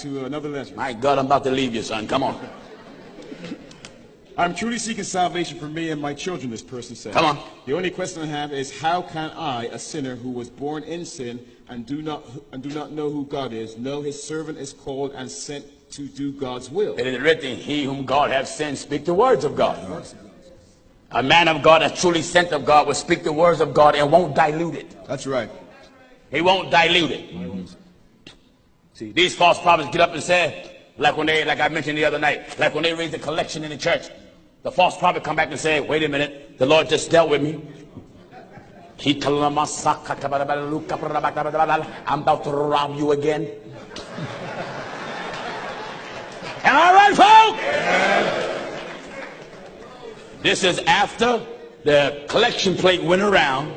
to another letter. My God, I'm about to leave you, son. Come on. I'm truly seeking salvation for me and my children, this person said. Come on. The only question I have is, how can I, a sinner who was born in sin and do not know who God is, know his servant is called and sent to do God's will? It is written, he whom God hath sent speak the words of God. A man of God that's truly sent of God will speak the words of God and won't dilute it. That's right. He won't dilute it. See, these false prophets get up and say, like I mentioned the other night, like when they raise the collection in the church, the false prophet come back and say, wait a minute, the Lord just dealt with me. I'm about to rob you again. Am I right, folks? This is after the collection plate went around.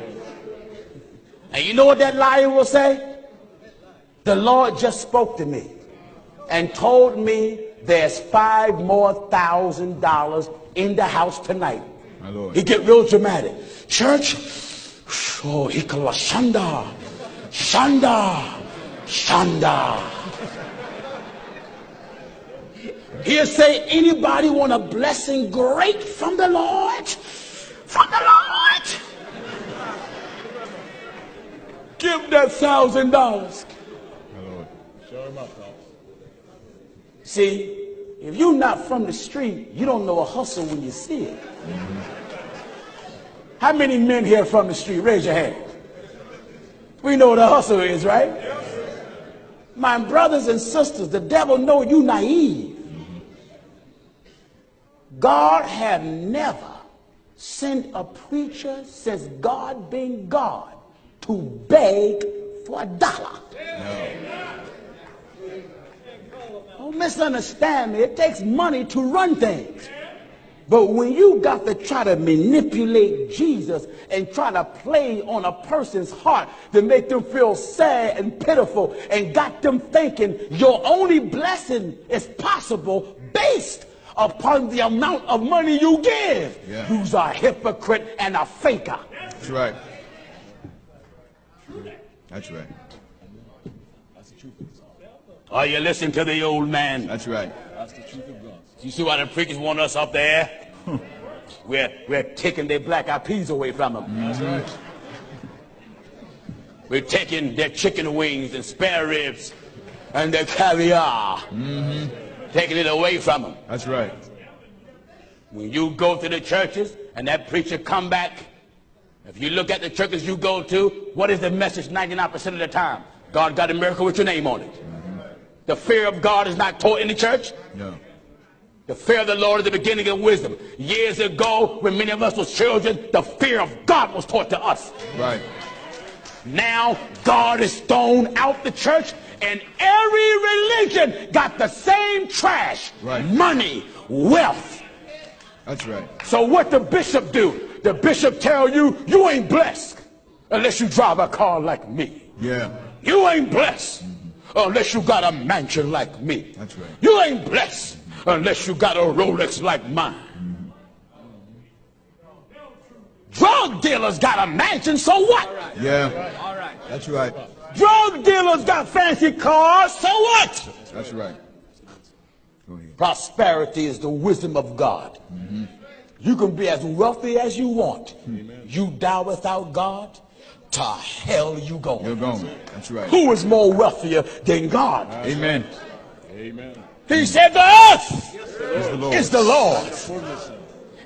And you know what that liar will say? The Lord just spoke to me and told me there's $5,000 more in the house tonight. My Lord. He get real dramatic. Church, oh, he called Shanda, Shanda, Shanda. He'll say, anybody want a blessing great from the Lord? From the Lord? Give that $1,000. My Lord. Show him up, though. See, if you're not from the street, you don't know a hustle when you see it. How many men here from the street? Raise your hand. We know what a hustle is, right? My brothers and sisters, the devil know you naive. God had never sent a preacher since God being God to beg for $1. No. Don't misunderstand me. It takes money to run things. But when you got to try to manipulate Jesus and try to play on a person's heart to make them feel sad and pitiful and got them thinking your only blessing is possible based upon the amount of money you give. Yeah. You's a hypocrite and a faker. That's right. That's right. Are you listening to the old man? That's right. That's the truth of God. You see why the preachers want us up there? We're taking their black eyed peas away from them. That's right. We're taking their chicken wings and spare ribs and their caviar. Taking it away from them. That's right. When you go to the churches and that preacher come back, if you look at the churches you go to, what is the message 99% of the time? God got a miracle with your name on it. The fear of God is not taught in the church. No. The fear of the Lord is the beginning of wisdom. Years ago, when many of us was children, the fear of God was taught to us. Right. Now, God is thrown out the church, and every religion got the same trash. Right. Money, wealth. That's right. So what the bishop do? The bishop tell you, you ain't blessed unless you drive a car like me. Yeah. You ain't blessed unless you got a mansion like me. That's right. You ain't blessed unless you got a Rolex like mine. Drug dealers got a mansion, so what? Yeah. All right. That's right. Drug dealers got fancy cars, so what? That's right. Go ahead. Prosperity is the wisdom of God. You can be as wealthy as you want. You die without God, to hell you going. You're going. That's right. Who is more wealthier than God? Amen. Amen. He said the earth Is the Lord. is the Lord's.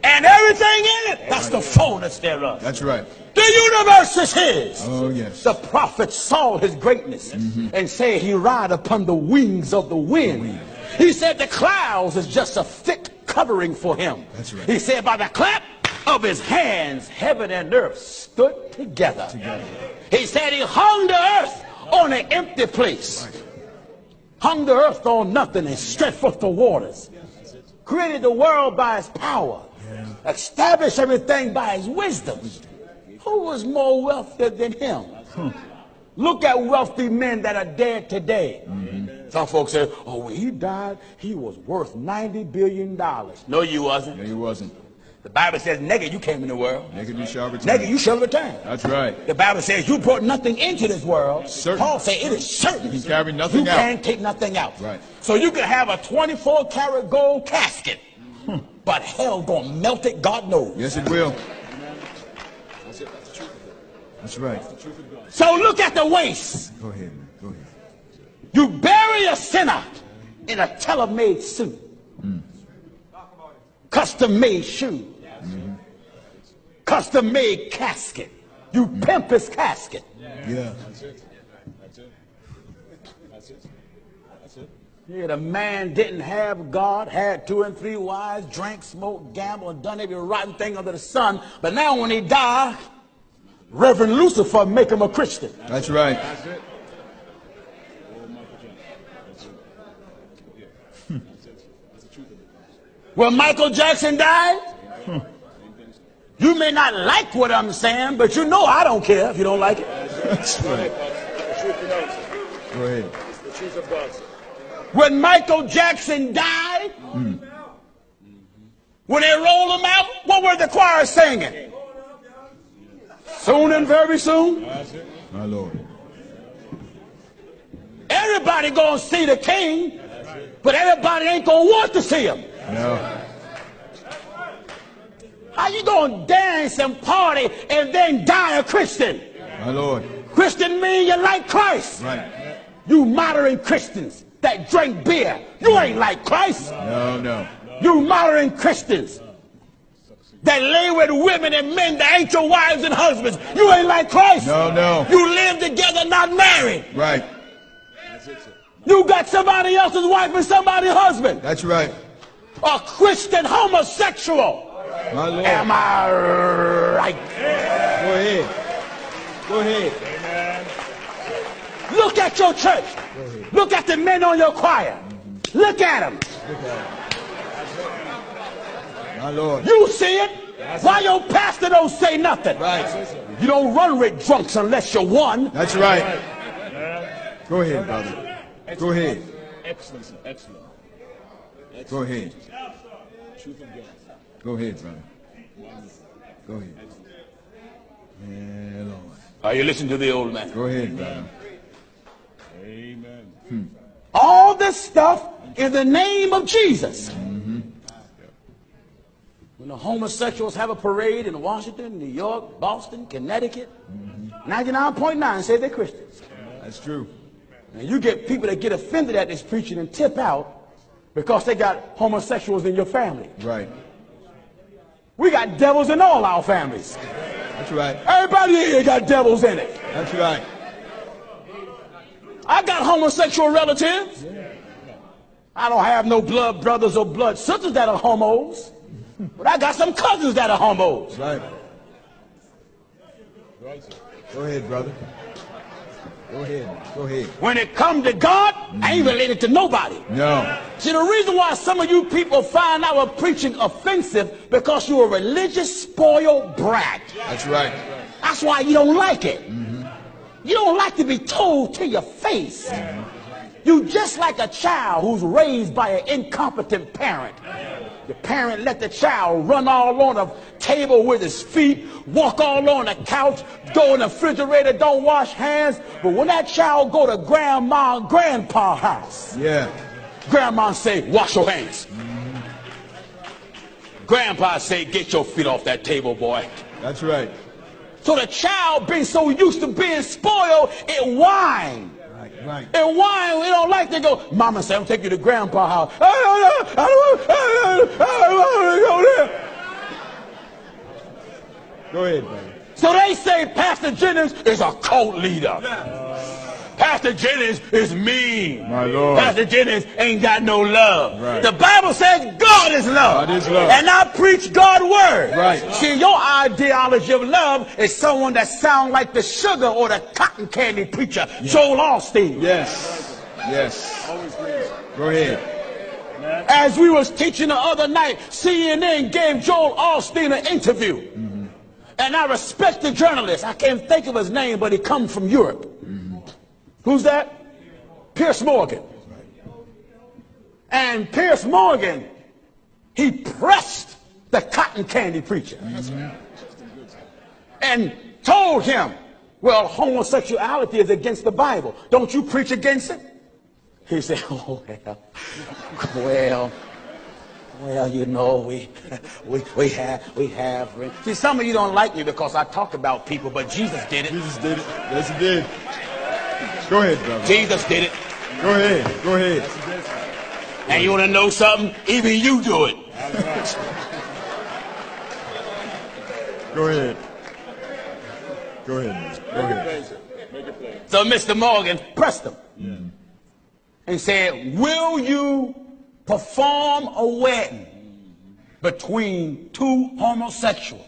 And everything in it, that's the fullness thereof. That's right. The universe is his. Oh, yes. The prophet saw his greatness and said he ride upon the wings of the wind. He said the clouds is just a thick covering for him. That's right. He said by the clap of his hands, heaven and earth stood together. He said he hung the earth on an empty place. Right. Hung the earth on nothing and stretched forth the waters. Created the world by his power. Established everything by his wisdom. Who was more wealthy than him? Look at wealthy men that are dead today. Some folks say, oh, when he died, he was worth $90 billion. No, you wasn't. No, he wasn't. The Bible says, naked you came in the world. Naked you shall return. Naked you shall return. That's right. The Bible says you brought nothing into this world. Certain. Paul said it is certain. You carry nothing out. You can't take nothing out. Right. So you can have a 24-karat gold casket, but hell gonna melt it, God knows. Yes, it will. That's right. So look at the waist. Go ahead, man. Go ahead. You bury a sinner in a tailor-made suit. Custom-made shoes. Custom-made casket. You pimp his casket. Yeah. That's it. That's it. That's it. That's it. Yeah, the man didn't have God, had 2 and 3 wives, drank, smoked, gambled, and done every rotten thing under the sun. But now when he died, Reverend Lucifer make him a Christian. That's right. That's it. That's the truth of it. When Michael Jackson died, you may not like what I'm saying, but you know I don't care if you don't like it. That's right. The truth pronounce it. Go ahead. It's the truth of God. When Michael Jackson died, when they rolled him out, what were the choir singing? Soon and very soon. That's it. My Lord. Everybody gonna see the king, but everybody ain't gonna want to see him. No. How you gonna dance and party and then die a Christian? My Lord. Christian mean you like Christ. Right. You modern Christians that drink beer, you ain't like Christ. No, no. You modern Christians that lay with women and men that ain't your wives and husbands, you ain't like Christ. No, no. You live together, not married. Right. You got somebody else's wife and somebody's husband. That's right. A Christian homosexual. My Lord. Am I right? Go ahead. Go ahead. Look at your church. Look at the men on your choir. Look at them. My Lord. You see it. Why your pastor don't say nothing? Right. You don't run with drunks unless you're one. That's right. Go ahead, brother. Go ahead. Excellent, sir. Excellent. Go ahead. Truth of God. Go ahead, brother. Go ahead. Yeah, Lord. Are you listening to the old man? Go ahead, brother. Amen. All this stuff in the name of Jesus. When the homosexuals have a parade in Washington, New York, Boston, Connecticut, 99.9 say they're Christians. That's true. And you get people that get offended at this preaching and tip out because they got homosexuals in your family. Right. We got devils in all our families. That's right. Everybody here got devils in it. That's right. I got homosexual relatives. I don't have no blood brothers or blood sisters that are homos. But I got some cousins that are homos. Right. Go ahead, brother. Go ahead. Go ahead. When it comes to God, I ain't related to nobody. No. See, the reason why some of you people find our preaching offensive because you're a religious spoiled brat. That's right. That's why you don't like it. You don't like to be told to your face. You just like a child who's raised by an incompetent parent. The parent let the child run all on the table with his feet, walk all on the couch, go in the refrigerator, don't wash hands. But when that child go to grandma and grandpa's house, Yeah. grandma say, wash your hands. Grandpa say, get your feet off that table, boy. That's right. So the child being so used to being spoiled, it whines. Right. And why we don't like to go, Mama said, I'm taking you to Grandpa's house. I don't want to go there. Go ahead, brother. So they say Pastor Jennings is a cult leader. Pastor Jennings is mean. My Lord. Pastor Jennings ain't got no love. Right. The Bible says God is love. God is love. And I preach God's word. Right. See, your ideology of love is someone that sounds like the sugar or the cotton candy preacher, Joel Osteen. Yes. Yes. Go ahead. As we was teaching the other night, CNN gave Joel Osteen an interview. And I respect the journalist. I can't think of his name, but he comes from Europe. Who's that? Pierce Morgan. And Pierce Morgan, he pressed the cotton candy preacher, and told him, well, homosexuality is against the Bible. Don't you preach against it? He said, oh, well, you know, we have. See, some of you don't like me because I talk about people, but Jesus did it. Jesus did it. Yes, he did. Go ahead, brother. Jesus did it. Go ahead. Go ahead. And you want to know something? Even you do it. Go ahead. Go ahead, man. Go ahead. So Mr. Morgan pressed him and said, will you perform a wedding between two homosexuals?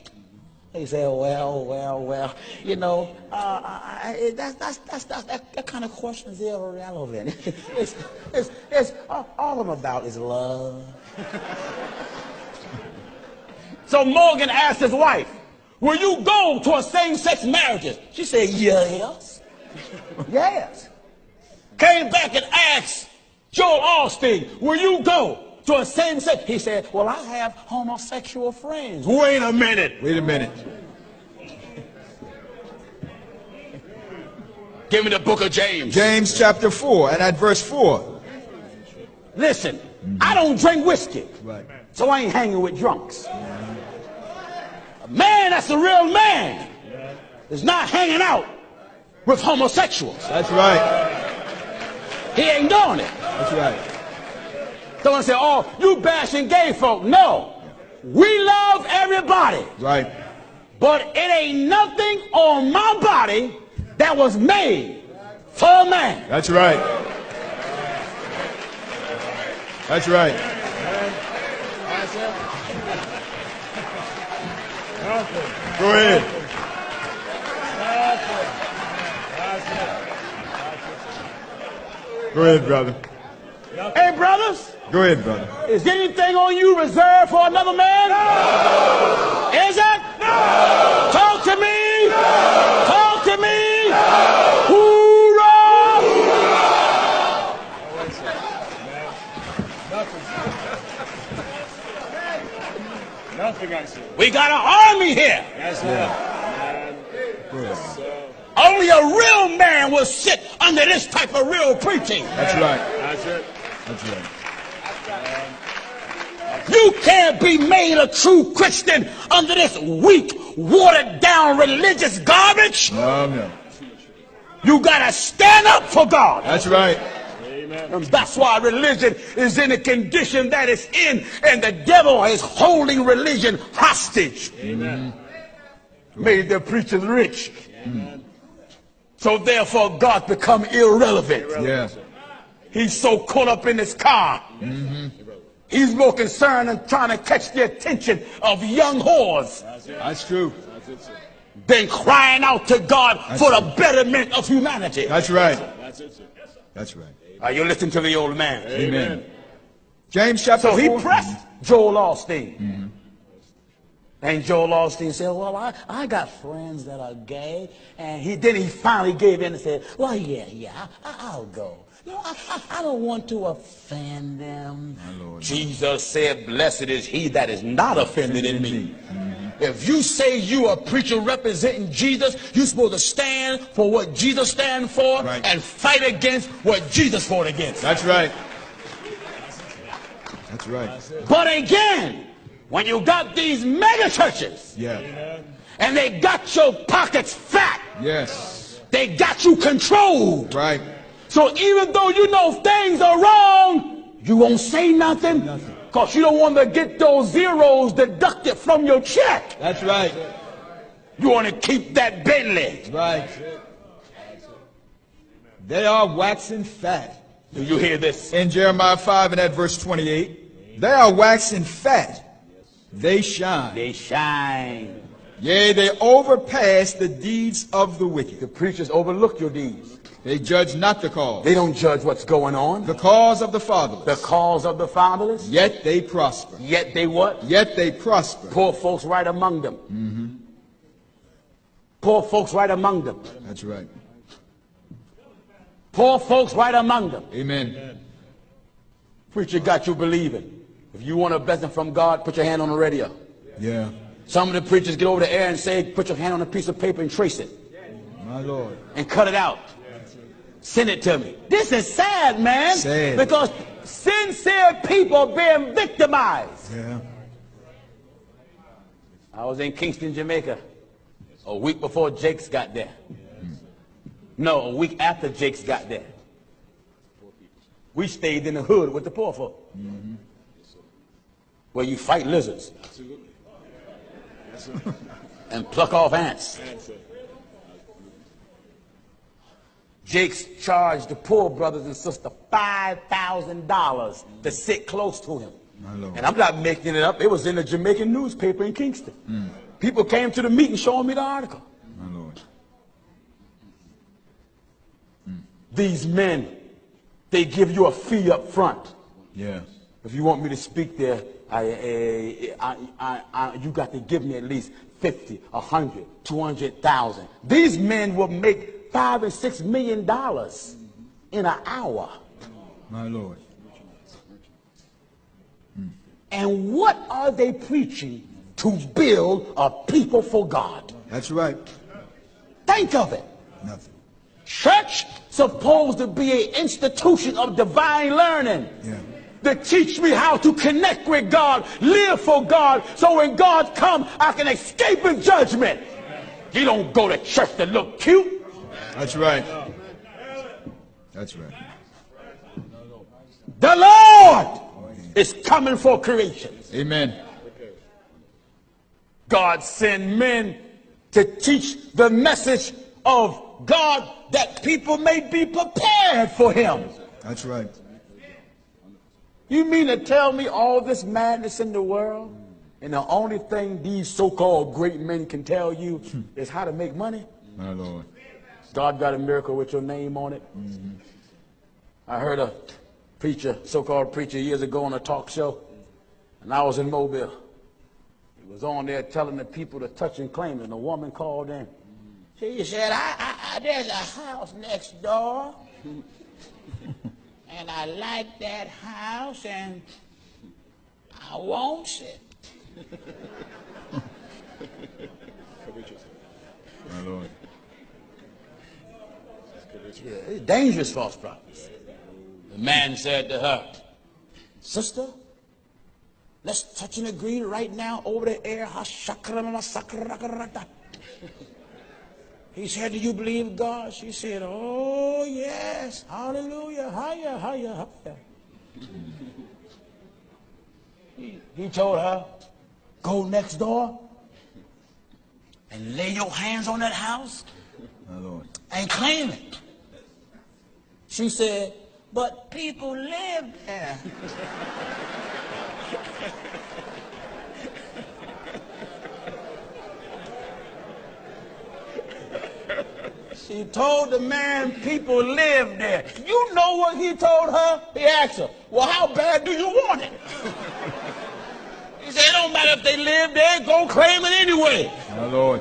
He said, well, you know, that kind of question is irrelevant. It's all I'm about is love. So Morgan asked his wife, will you go to a same-sex marriage? She said, yes. Yes. Came back and asked Joel Osteen, will you go to a same-sex? He said, well, I have homosexual friends. Wait a minute. Give me the book of James. James chapter 4 and at verse 4. Listen, I don't drink whiskey, Right. so I ain't hanging with drunks. A man that's a real man is not hanging out with homosexuals. That's right. He ain't doing it. That's right. Someone say, oh, you bashing gay folk. No, we love everybody, Right. but it ain't nothing on my body that was made for a man. That's right. That's right. Go ahead. Go ahead, brother. Hey, brothers, Go ahead, brother. is anything on you reserved for another man? No. Is it? No. Talk to me. No. Talk to me. No. Hoorah! Nothing I see. We got an army here. That's Only a real man will sit under this type of real preaching. That's right. That's it. That's right. You can't be made a true Christian under this weak, watered down religious garbage. No. You gotta stand up for God. That's right. And that's why religion is in the condition that it's in, and the devil is holding religion hostage. Amen. Made the preachers rich. So therefore God become irrelevant. Yeah. He's so caught up in his car. He's more concerned in trying to catch the attention of young whores That's true. than crying out to God for the betterment of humanity. That's right. That's it, sir. That's right. Are you listening to the old man? Amen. James chapter So he 4. pressed Joel Osteen. And Joel Osteen said, well, I got friends that are gay. And then he finally gave in and said, well, yeah, I'll go. No, I don't want to offend them. Jesus said, blessed is he that is not offended in me. If you say you are a preacher representing Jesus, you're supposed to stand for what Jesus stands for Right. and fight against what Jesus fought against. That's right. That's right. But again, when you got these mega churches Yeah. and they got your pockets fat, Yes. they got you controlled. Right. So even though you know things are wrong, you won't say nothing because you don't want to get those zeros deducted from your check. That's right. You want to keep that Bentley. Right. They are waxing fat. Do you hear this? In Jeremiah 5 and at verse 28, they are waxing fat. They shine. They shine. Yea, they overpass the deeds of the wicked. The preachers overlook your deeds. They judge not the cause. They don't judge what's going on. The cause of the fatherless. The cause of the fatherless. Yet they prosper. Yet they what? Yet they prosper. Poor folks right among them. Poor folks right among them. That's right. Poor folks right among them. Amen. Preacher got you believing. If you want a blessing from God, put your hand on the radio. Yeah. Some of the preachers get over the air and say, put your hand on a piece of paper and trace it. My Lord. And cut it out. Send it to me. This is sad, man. Sad. Because sincere people are being victimized. Yeah. I was in Kingston, Jamaica, a week before Jakes got there. No, a week after Jakes got there. We stayed in the hood with the poor folk. Where you fight lizards. And pluck off ants. Jakes charged the poor brothers and sisters $5,000 to sit close to him. And I'm not making it up. It was in the Jamaican newspaper in Kingston. People came to the meeting showing me the article. My Lord. These men, they give you a fee up front. Yeah. If you want me to speak there, you got to give me at least 50, 100, 200,000. These men will make $5 and $6 million in an hour. My Lord. And what are they preaching? To build a people for God. That's right. Think of it. Nothing. Church supposed to be an institution of divine learning. Yeah. To teach me how to connect with God, live for God, so when God comes, I can escape his judgment. You don't go to church to look cute. That's right. That's right. The Lord is coming for creation. Amen. God sent men to teach the message of God that people may be prepared for him. That's right. You mean to tell me all this madness in the world, and the only thing these so-called great men can tell you is how to make money? My Lord. God got a miracle with your name on it. I heard a preacher, so-called preacher, years ago on a talk show, and I was in Mobile. He was on there telling the people to touch and claim, and a woman called in. She said, there's a house next door, and I like that house, and I want it. My Lord. Yeah, it's dangerous, false prophets. The man said to her, sister, let's touch and agree right now over the air. He said, do you believe God? She said, oh, yes. Hallelujah. Hiya, hiya, hiya. He told her, go next door and lay your hands on that house My Lord. and claim it. She said, but people live there. She told the man people live there. You know what he told her? He asked her, well, how bad do you want it? He said, it don't matter if they live there, go claim it anyway. My Lord.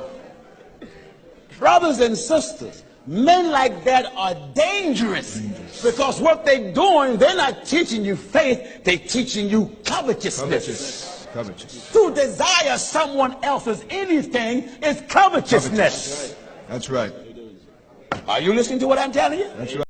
Brothers and sisters, men like that are dangerous because what they're doing, they're not teaching you faith, they're teaching you covetousness. Covetous. To desire someone else's anything is covetousness. That's right. Are you listening to what I'm telling you? That's right.